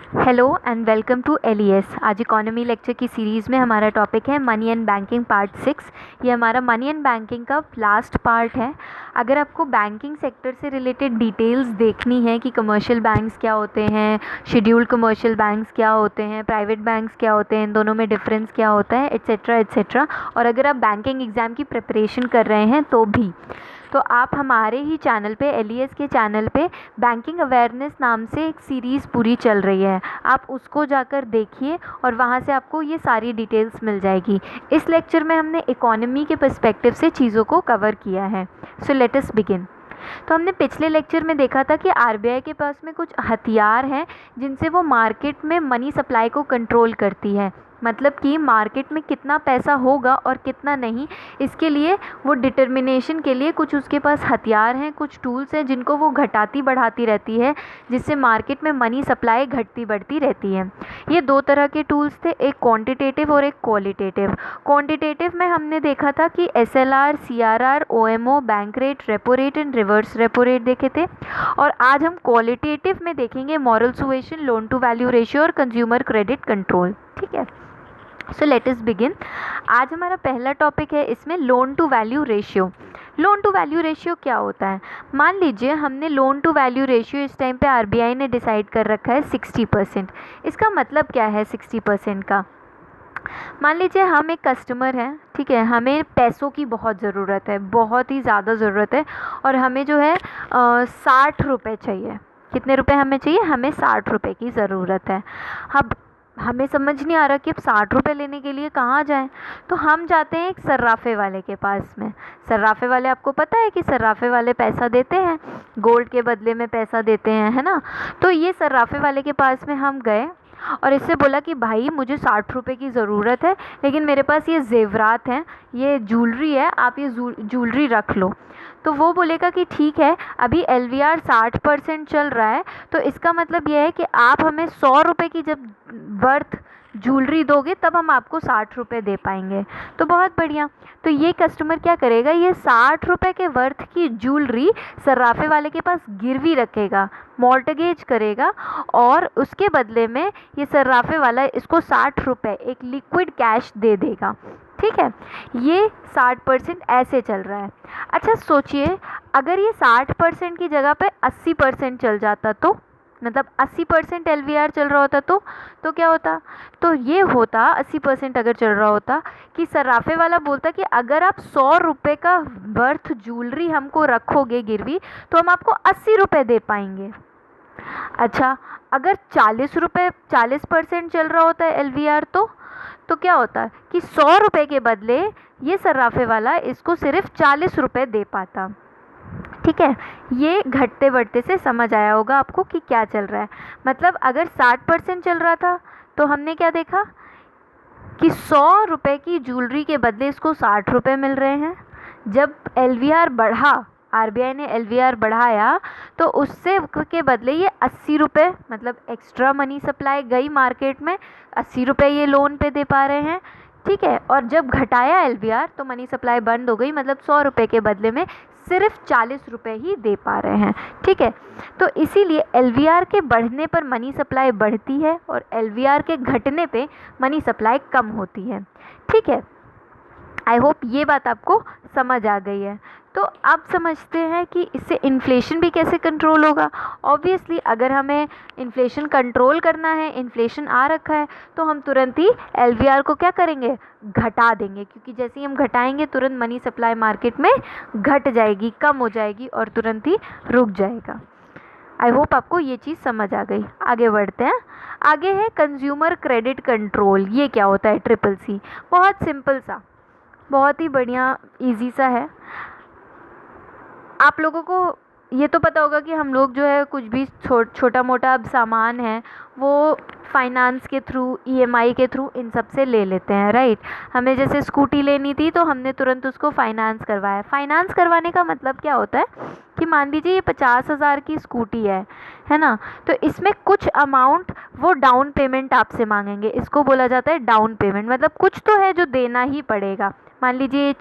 Hello and welcome to LES. आज economy lecture की series में हमारा टॉपिक है मनी एंड बैंकिंग पार्ट 6। ये हमारा मनी एंड बैंकिंग का लास्ट पार्ट है। अगर आपको बैंकिंग सेक्टर से रिलेटेड डिटेल्स देखनी है कि कमर्शियल बैंक्स क्या होते हैं, शेड्यूल्ड कमर्शियल बैंक्स क्या होते हैं, प्राइवेट बैंक्स क्या होते हैं, इन दोनों में डिफरेंस क्या होता है, एट्सेट्रा एट्सेट्रा, और अगर आप बैंकिंग एग्ज़ाम की प्रिपरेशन कर रहे हैं तो आप हमारे ही चैनल पे, एलईएस के चैनल पे बैंकिंग अवेयरनेस नाम से एक सीरीज़ पूरी चल रही है। आप उसको जाकर देखिए और वहाँ से आपको ये सारी डिटेल्स मिल जाएगी। इस लेक्चर में हमने इकोनॉमी के पर्सपेक्टिव से चीज़ों को कवर किया है। So let us begin. तो हमने पिछले लेक्चर में देखा था कि आरबीआई के पास में कुछ हथियार हैं जिनसे वो मार्केट में मनी सप्लाई को कंट्रोल करती है। मतलब कि मार्केट में कितना पैसा होगा और कितना नहीं, इसके लिए वो डिटर्मिनेशन के लिए कुछ उसके पास हथियार हैं, कुछ टूल्स हैं जिनको वो घटाती बढ़ाती रहती है, जिससे मार्केट में मनी सप्लाई घटती बढ़ती रहती है। ये दो तरह के टूल्स थे, एक क्वांटिटेटिव और एक क्वालिटेटिव। क्वांटिटेटिव में हमने देखा था कि SLR, CRR, OMO, bank rate, repo rate and reverse repo rate देखे थे। और आज हम क्वालिटेटिव में देखेंगे moral suasion, loan to value ratio और कंज्यूमर क्रेडिट कंट्रोल। ठीक है, सो लेट अस बिगिन। आज हमारा पहला टॉपिक है इसमें loan to value ratio. Loan to value ratio क्या होता है? मान लीजिए हमने लोन टू वैल्यू रेशियो इस टाइम पे आरबीआई ने डिसाइड कर रखा है 60%। इसका मतलब क्या है 60% का? मान लीजिए हम एक कस्टमर हैं, ठीक है, हमें पैसों की बहुत ज़रूरत है, बहुत ही ज़्यादा ज़रूरत है, और हमें जो है 60 रुपये चाहिए। कितने रुपए हमें चाहिए? हमें 60 रुपये की ज़रूरत है। अब हमें समझ नहीं आ रहा कि अब 60 रुपये लेने के लिए कहाँ जाएं। तो हम जाते हैं एक सर्राफे वाले के पास में। सर्राफे वाले, आपको पता है कि सर्राफे वाले पैसा देते हैं, गोल्ड के बदले में पैसा देते हैं, है ना। तो ये सर्राफे वाले के पास में हम गए और इससे बोला कि भाई मुझे 60 रुपये की ज़रूरत है, लेकिन मेरे पास ये जेवरात हैं, ये ज्वेलरी है, आप ये ज्वेलरी रख लो। तो वो बोलेगा कि ठीक है, अभी एलवीआर 60% चल रहा है, तो इसका मतलब ये है कि आप हमें 100 रुपये की जब वर्थ ज्वेलरी दोगे तब हम आपको 60 रुपये दे पाएंगे। तो बहुत बढ़िया। तो ये कस्टमर क्या करेगा, ये 60 रुपये के वर्थ की ज्वेलरी सर्राफे वाले के पास गिरवी रखेगा, मॉर्टगेज करेगा, और उसके बदले में ये सर्राफे वाला इसको 60 रुपये एक लिक्विड कैश दे देगा। ठीक है, ये 60% ऐसे चल रहा है। अच्छा सोचिए, अगर ये 60% की जगह पे 80% चल जाता, तो मतलब 80% एलवीआर चल रहा होता, तो क्या होता? तो ये होता, 80% अगर चल रहा होता, कि सर्राफे वाला बोलता कि अगर आप 100 रुपये का वर्थ ज्वेलरी हमको रखोगे गिरवी, तो हम आपको 80 रुपये दे पाएंगे। अच्छा, अगर 40% चल रहा होता है एलवीआर, तो क्या होता कि 100 रुपये के बदले ये सर्राफे वाला इसको सिर्फ 40 रुपये दे पाता। ठीक है, ये घटते बढ़ते से समझ आया होगा आपको कि क्या चल रहा है। मतलब अगर 60% चल रहा था तो हमने क्या देखा कि 100 रुपये की ज्वेलरी के बदले इसको 60 रुपये मिल रहे हैं। जब एलवीआर बढ़ा, आरबीआई ने एलवीआर बढ़ाया, तो उससे के बदले ये 80 रुपये, मतलब एक्स्ट्रा मनी सप्लाई गई मार्केट में, 80 रुपये ये लोन पे दे पा रहे हैं। ठीक है, और जब घटाया एलवीआर तो मनी सप्लाई बंद हो गई, मतलब 100 रुपये के बदले में सिर्फ 40 रुपये ही दे पा रहे हैं। ठीक है, तो इसीलिए एलवीआर के बढ़ने पर मनी सप्लाई बढ़ती है और एलवीआर के घटने पे मनी सप्लाई कम होती है। ठीक है, आई होप ये बात आपको समझ आ गई है। तो अब समझते हैं कि इससे इन्फ्लेशन भी कैसे कंट्रोल होगा। ऑब्वियसली अगर हमें इन्फ्लेशन कंट्रोल करना है, इन्फ्लेशन आ रखा है, तो हम तुरंत ही एलवीआर को क्या करेंगे, घटा देंगे, क्योंकि जैसे ही हम घटाएंगे तुरंत मनी सप्लाई मार्केट में घट जाएगी, कम हो जाएगी और तुरंत ही रुक जाएगा। आई होप आपको ये चीज़ समझ आ गई। आगे बढ़ते हैं। आगे है कंज्यूमर क्रेडिट कंट्रोल। ये क्या होता है? Triple C. बहुत सिंपल सा, बहुत ही बढ़िया, इजी सा है। आप लोगों को ये तो पता होगा कि हम लोग जो है कुछ भी छोटा मोटा अब सामान है वो फाइनेंस के थ्रू, ईएमआई के थ्रू, इन सब से ले लेते हैं, राइट। हमें जैसे स्कूटी लेनी थी तो हमने तुरंत उसको फाइनेंस करवाया। फाइनेंस करवाने का मतलब क्या होता है कि मान लीजिए ये 50,000 की स्कूटी है ना, तो इसमें कुछ अमाउंट वो डाउन पेमेंट आपसे मांगेंगे, इसको बोला जाता है डाउन पेमेंट। मतलब कुछ तो है जो देना ही पड़ेगा, मान लीजिए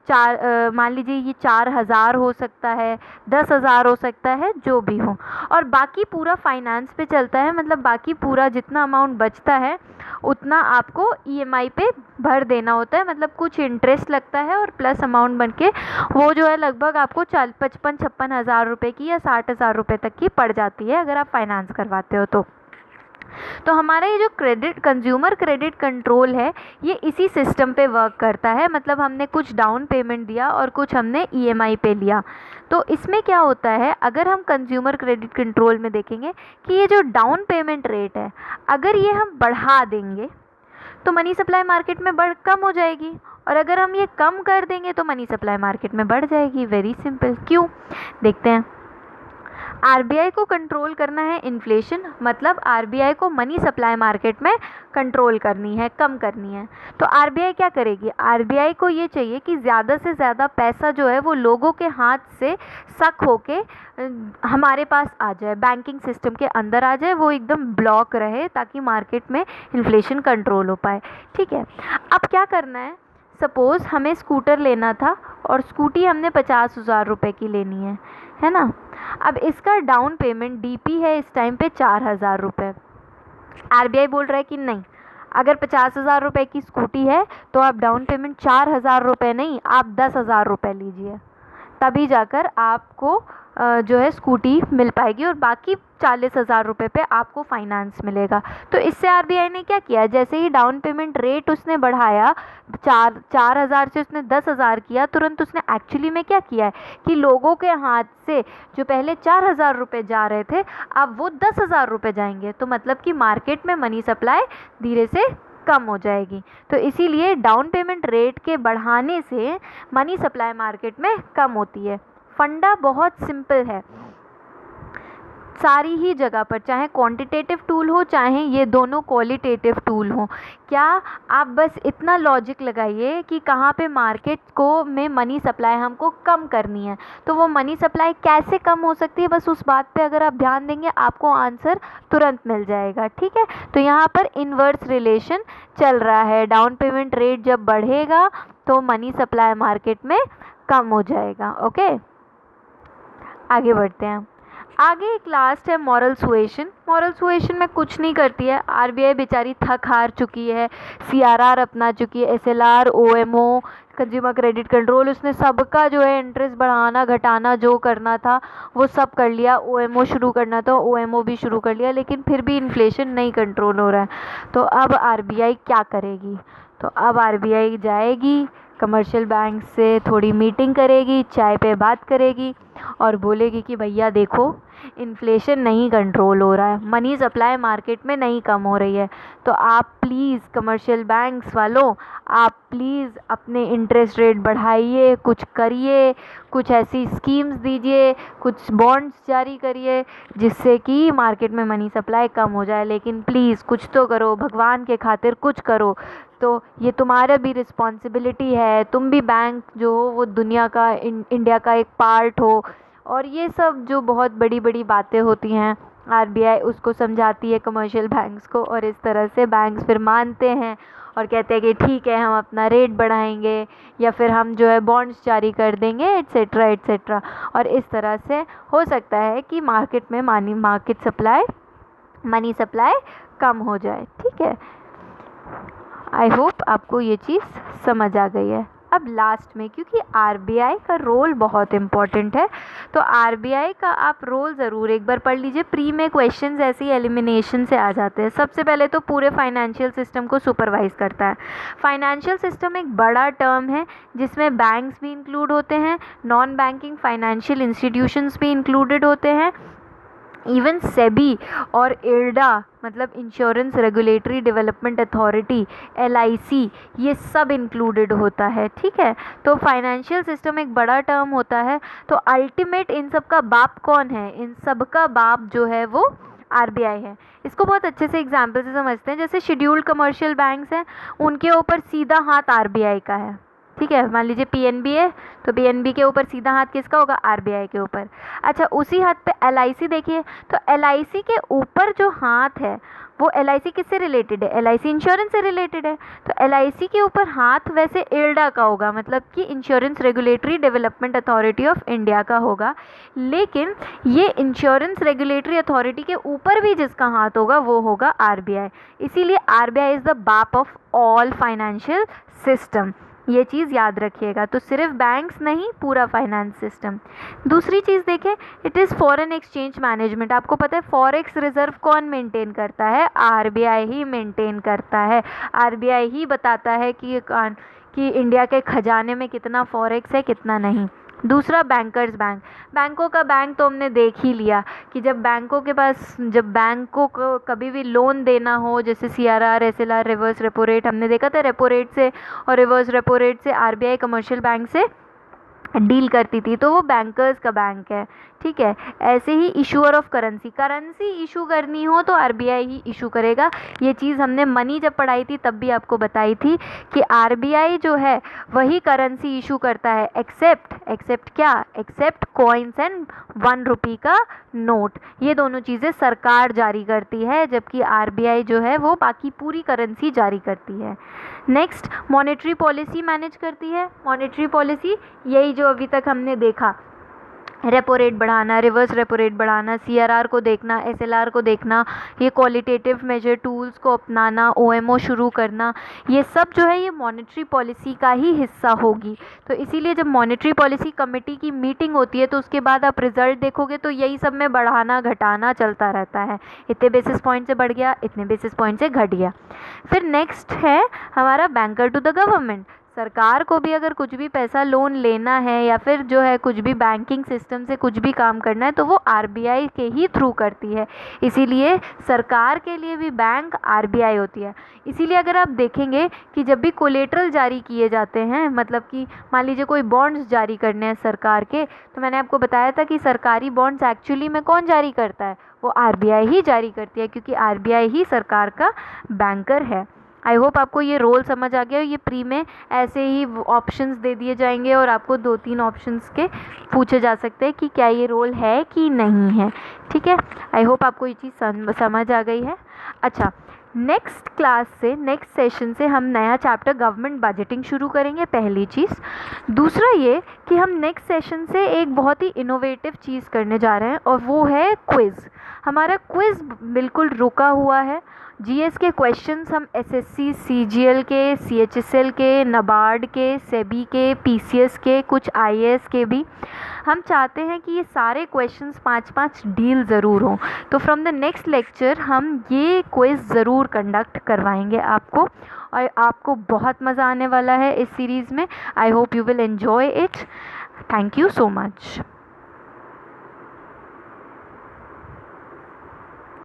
मान लीजिए ये 4,000 हो सकता है, 10,000 हो सकता है, जो भी हो। और बाकी पूरा फाइनेंस पे चलता है, मतलब बाकी पूरा जितना अमाउंट बचता है उतना आपको ईएमआई पे भर देना होता है, मतलब कुछ इंटरेस्ट लगता है और प्लस अमाउंट बन के वो जो है लगभग आपको 55-56 हज़ार रुपये की या 60,000 रुपये तक की पड़ जाती है अगर आप फाइनेंस करवाते हो तो हमारा ये जो कंज्यूमर क्रेडिट कंट्रोल है ये इसी सिस्टम पे वर्क करता है। मतलब हमने कुछ डाउन पेमेंट दिया और कुछ हमने ईएमआई पे लिया। तो इसमें क्या होता है, अगर हम कंज्यूमर क्रेडिट कंट्रोल में देखेंगे कि ये जो डाउन पेमेंट रेट है अगर ये हम बढ़ा देंगे तो मनी सप्लाई मार्केट में कम हो जाएगी, और अगर हम ये कम कर देंगे तो मनी सप्लाई मार्केट में बढ़ जाएगी। Very simple. क्यों, देखते हैं। आरबीआई को कंट्रोल करना है इन्फ्लेशन, मतलब आरबीआई को मनी सप्लाई मार्केट में कंट्रोल करनी है, कम करनी है। तो आरबीआई क्या करेगी, आरबीआई को ये चाहिए कि ज़्यादा से ज़्यादा पैसा जो है वो लोगों के हाथ से सक होके हमारे पास आ जाए, बैंकिंग सिस्टम के अंदर आ जाए, वो एकदम ब्लॉक रहे ताकि मार्केट में इन्फ्लेशन कंट्रोल हो पाए। ठीक है, अब क्या करना है, सपोज़ हमें स्कूटर लेना था और स्कूटी हमने 50,000 रुपये की लेनी है ना। अब इसका डाउन पेमेंट डीपी है इस टाइम पे 4,000 रुपये। आरबीआई बोल रहा है कि नहीं, अगर 50,000 रुपये की स्कूटी है तो आप डाउन पेमेंट 4,000 रुपये नहीं, आप 10,000 रुपये लीजिए, तभी जाकर आपको जो है स्कूटी मिल पाएगी और बाकी 40,000 रुपये पे आपको फाइनेंस मिलेगा। तो इससे आरबीआई ने क्या किया, जैसे ही डाउन पेमेंट रेट उसने बढ़ाया 4,000 से उसने 10,000 किया, तुरंत उसने एक्चुअली में क्या किया है कि लोगों के हाथ से जो पहले 4,000 रुपये जा रहे थे अब वो 10,000 रुपये जाएंगे। तो मतलब कि मार्केट में मनी सप्लाई धीरे से कम हो जाएगी। तो इसीलिए डाउन पेमेंट रेट के बढ़ाने से मनी सप्लाई मार्केट में कम होती है। फंडा बहुत सिंपल है सारी ही जगह पर, चाहे क्वांटिटेटिव टूल हो चाहे ये दोनों क्वालिटेटिव टूल हो। क्या आप बस इतना लॉजिक लगाइए कि कहाँ पे मार्केट को में मनी सप्लाई हमको कम करनी है, तो वो मनी सप्लाई कैसे कम हो सकती है, बस उस बात पे अगर आप ध्यान देंगे आपको आंसर तुरंत मिल जाएगा। ठीक है, तो यहाँ पर इन्वर्स रिलेशन चल रहा है, डाउन पेमेंट रेट जब बढ़ेगा तो मनी सप्लाई मार्केट में कम हो जाएगा। ओके, आगे बढ़ते हैं। आगे एक लास्ट है मॉरल सुएशन। मॉरल सुएशन में कुछ नहीं करती है, आरबीआई बेचारी थक हार चुकी है, सीआरआर अपना चुकी है, SLR, OMO, consumer credit control, उसने सबका जो है इंटरेस्ट बढ़ाना घटाना जो करना था वो सब कर लिया, ओएमओ शुरू करना था ओएमओ भी शुरू कर लिया, लेकिन फिर भी इन्फ्लेशन नहीं कंट्रोल हो रहा है। तो अब आरबीआई क्या करेगी, तो अब आरबीआई जाएगी कमर्शियल बैंक से थोड़ी मीटिंग करेगी, चाय पे बात करेगी और बोलेगी कि भैया देखो इन्फ्लेशन नहीं कंट्रोल हो रहा है, मनी सप्लाई मार्केट में नहीं कम हो रही है, तो आप प्लीज़ कमर्शियल बैंक्स वालों आप प्लीज़ अपने इंटरेस्ट रेट बढ़ाइए, कुछ करिए, कुछ ऐसी स्कीम्स दीजिए, कुछ बॉन्ड्स जारी करिए जिससे कि मार्केट में मनी सप्लाई कम हो जाए, लेकिन प्लीज़ कुछ तो करो, भगवान के खातिर कुछ करो। तो ये तुम्हारा भी रिस्पॉन्सिबिलिटी है, तुम भी बैंक जो हो वो दुनिया का इंडिया का एक पार्ट हो। और ये सब जो बहुत बड़ी बड़ी बातें होती हैं आरबीआई उसको समझाती है कमर्शियल बैंक्स को, और इस तरह से बैंक्स फिर मानते हैं और कहते हैं कि ठीक है हम अपना रेट बढ़ाएंगे या फिर हम जो है बॉन्ड्स जारी कर देंगे एट्सेट्रा एट्सेट्रा। और इस तरह से हो सकता है कि मार्केट में मनी सप्लाई कम हो जाए। ठीक है, आई होप आपको ये चीज़ समझ आ गई है। अब लास्ट में, क्योंकि आरबीआई का रोल बहुत इम्पॉर्टेंट है तो आरबीआई का आप रोल ज़रूर एक बार पढ़ लीजिए। प्री में क्वेश्चंस ऐसे ही एलिमिनेशन से आ जाते हैं। सबसे पहले तो पूरे फाइनेंशियल सिस्टम को सुपरवाइज करता है। फाइनेंशियल सिस्टम एक बड़ा टर्म है जिसमें बैंक्स भी इंक्लूड होते हैं, नॉन बैंकिंग फाइनेंशियल इंस्टीट्यूशंस भी इंक्लूडेड होते हैं, इवन सेबी और इरडा मतलब insurance regulatory development authority LIC, ये सब इंक्लूडेड होता है। ठीक है, तो फाइनेंशियल सिस्टम एक बड़ा टर्म होता है। तो अल्टीमेट इन सब का बाप कौन है, इन सब का बाप जो है वो आरबीआई है। इसको बहुत अच्छे से एग्जाम्पल से समझते हैं। जैसे शेड्यूल्ड कमर्शियल बैंक्स हैं, उनके ऊपर सीधा हाथ आरबीआई का है। ठीक है, मान लीजिए पीएनबी है तो पीएनबी के ऊपर सीधा हाथ किसका होगा, आरबीआई के ऊपर। अच्छा, उसी हाथ पे एलआईसी देखिए, तो एलआईसी के ऊपर जो हाथ है वो एलआईसी किससे रिलेटेड है, एलआईसी इंश्योरेंस से रिलेटेड है। तो एलआईसी के ऊपर हाथ वैसे इल्डा का होगा, मतलब कि insurance regulatory development authority of India का होगा, लेकिन ये इंश्योरेंस रेगुलेटरी अथॉरिटी के ऊपर भी जिसका हाथ होगा वो होगा आरबीआई। इसीलिए आरबीआई इज़ द बाप ऑफ ऑल फाइनेंशियल सिस्टम, ये चीज़ याद रखिएगा। तो सिर्फ बैंक्स नहीं, पूरा फाइनेंस सिस्टम। दूसरी चीज़ देखें, it is foreign exchange management. आपको पता है फॉरेक्स रिजर्व कौन मेंटेन करता है, आरबीआई ही मेंटेन करता है। आरबीआई ही बताता है कि इंडिया के खजाने में कितना फॉरेक्स है कितना नहीं। दूसरा बैंकर्स बैंक, बैंकों का बैंक तो हमने देख ही लिया कि जब बैंकों को कभी भी लोन देना हो, जैसे CRR, SLR, reverse repo rate, हमने देखा था रेपो रेट से और रिवर्स रेपो रेट से आरबीआई कमर्शियल बैंक से डील करती थी, तो वो बैंकर्स का बैंक है। ठीक है, ऐसे ही इशूअर ऑफ करेंसी इशू करनी हो तो आरबीआई ही इशू करेगा। ये चीज़ हमने मनी जब पढ़ाई थी तब भी आपको बताई थी कि आरबीआई जो है वही करेंसी इशू करता है, एक्सेप्ट क्या, एक्सेप्ट कॉइन्स एंड 1 रुपये का नोट। ये दोनों चीज़ें सरकार जारी करती है, जबकि आरबीआई जो है वो बाकी पूरी करेंसी जारी करती है। नेक्स्ट, मॉनेटरी पॉलिसी मैनेज करती है। मॉनेटरी पॉलिसी यही जो अभी तक हमने देखा, रेपो रेट बढ़ाना, रिवर्स रेपो रेट बढ़ाना, सीआरआर को देखना, एसएलआर को देखना, ये क्वालिटेटिव मेजर टूल्स को अपनाना, ओएमओ शुरू करना, ये सब जो है ये मॉनेटरी पॉलिसी का ही हिस्सा होगी। तो इसीलिए जब मॉनेटरी पॉलिसी कमेटी की मीटिंग होती है तो उसके बाद आप रिजल्ट देखोगे तो यही सब में बढ़ाना घटाना चलता रहता है, इतने बेसिस पॉइंट से बढ़ गया, इतने बेसिस पॉइंट से घट गया। फिर नेक्स्ट है हमारा बैंकर टू द गवर्नमेंट। सरकार को भी अगर कुछ भी पैसा लोन लेना है या फिर जो है कुछ भी बैंकिंग सिस्टम से कुछ भी काम करना है तो वो आरबीआई के ही थ्रू करती है, इसीलिए सरकार के लिए भी बैंक आरबीआई होती है। इसीलिए अगर आप देखेंगे कि जब भी कोलेटरल जारी किए जाते हैं, मतलब कि मान लीजिए कोई बॉन्ड्स जारी करने हैं सरकार के, तो मैंने आपको बताया था कि सरकारी बॉन्ड्स एक्चुअली में कौन जारी करता है, वो आरबीआई ही जारी करती है, क्योंकि आरबीआई ही सरकार का बैंकर है। आई होप आपको ये रोल समझ आ गया। ये प्री में ऐसे ही ऑप्शंस दे दिए जाएंगे और आपको 2-3 ऑप्शंस के पूछे जा सकते हैं कि क्या ये रोल है कि नहीं है। ठीक है, आई होप आपको ये चीज़ समझ आ गई है। अच्छा, नेक्स्ट क्लास से, नेक्स्ट सेशन से हम नया चैप्टर गवर्नमेंट बजटिंग शुरू करेंगे, पहली चीज़। दूसरा ये कि हम नेक्स्ट सेशन से एक बहुत ही इनोवेटिव चीज़ करने जा रहे हैं और वो है क्विज़। हमारा क्विज़ बिल्कुल रुका हुआ है। जीएस के क्वेश्चंस हम एसएससी, सीजीएल के, सीएचएसएल के, नाबार्ड के, सेबी के, पीसीएस के, कुछ आईएएस के भी हम चाहते हैं कि ये सारे क्वेश्चंस 5-5 डील ज़रूर हों। तो फ्रॉम द नेक्स्ट लेक्चर हम ये क्विज़ ज़रूर कंडक्ट करवाएंगे आपको, और आपको बहुत मज़ा आने वाला है इस सीरीज़ में। I hope you will enjoy it. Thank you so much.